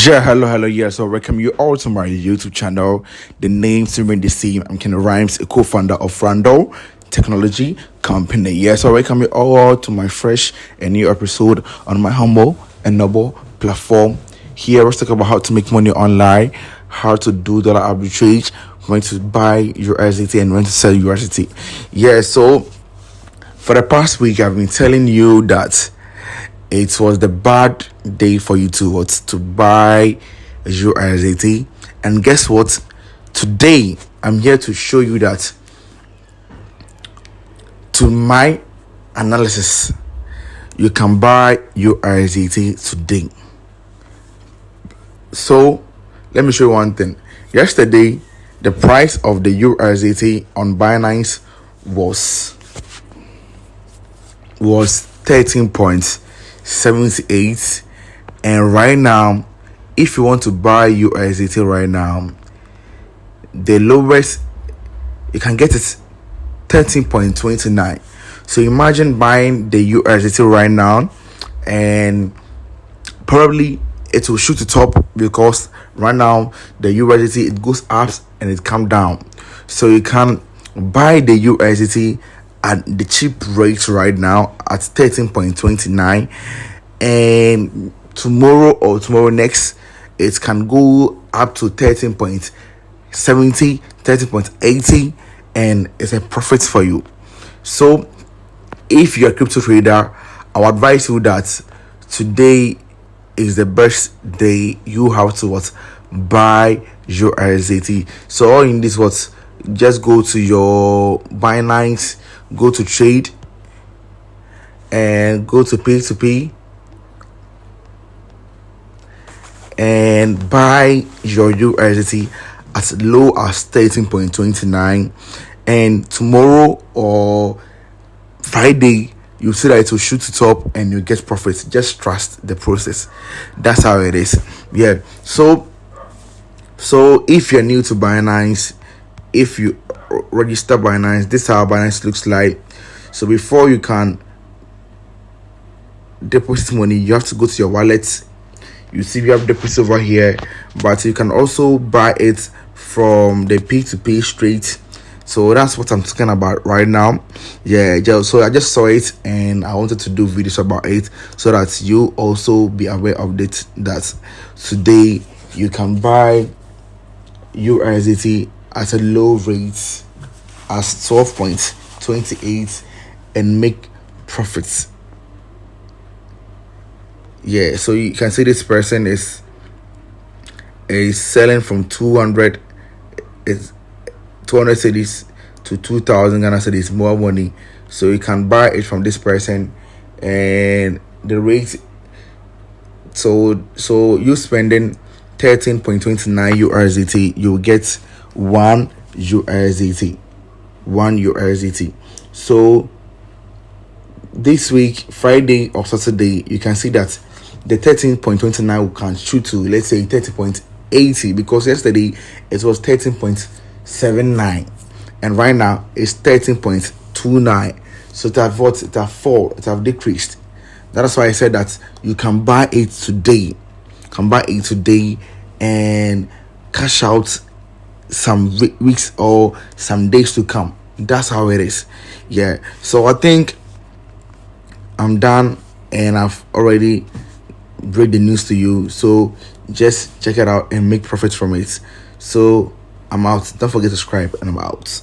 Yeah, hello, yeah. So welcome you all to my YouTube channel. The name remain the same. I'm Ken Rhymes, a co-founder of Randall Technology Company. Yeah, so welcome you all to my fresh and new episode on my humble and noble platform. Here, let's talk about how to make money online, how to do dollar arbitrage, when to buy USDT and when to sell USDT. Yeah, so for the past week, I've been telling you that it was the bad day for you to buy USDT, and guess what? Today I'm here to show you that, to my analysis, you can buy USDT today. So let me show you one thing. Yesterday, the price of the USDT on Binance was 13.78, and right now, if you want to buy USDT right now, the lowest you can get it 13.29. So imagine buying the USDT right now, and probably it will shoot the top, because right now the USDT, it goes up and it comes down. So you can buy the USDT at the cheap rate right now at 13.29, and tomorrow or tomorrow next it can go up to 13.70, 13.80, and it's a profit for you. So if you're a crypto trader, I would advise you that today is the best day you have to buy your USDT. So all in this, just go to your Binance, go to trade, and go to P2P and buy your USDT as low as 13.29, and tomorrow or Friday you see that it will shoot it up and you get profits. Just trust the process. That's how it is. Yeah. So if you're new to Binance, if you register Binance, this is how Binance looks like. So before you can deposit money, you have to go to your wallet. You see we have deposit over here, but you can also buy it from the P2P straight. So that's what I'm talking about right now. Yeah, so I just saw it and I wanted to do videos about it so that you also be aware of it, that today you can buy USDT at a low rate as 12.28 and make profits. Yeah, so you can see this person is selling from 200 cities to 2,000 Ghana cedis, more money. So you can buy it from this person, and the rate, so you spending 13.29 USDT, you get 1 USDT. So this week, Friday or Saturday, you can see that the 13.29 can shoot to, let's say, 30.80, because yesterday it was 13.79 and right now it's 13.29. So it have fallen, it have decreased. That's why I said that you can buy it today. And cash out some weeks or some days to come. That's how it is. Yeah. So I think I'm done, and I've already break the news to you. So just check it out and make profits from it. So I'm out. Don't forget to subscribe, and I'm out.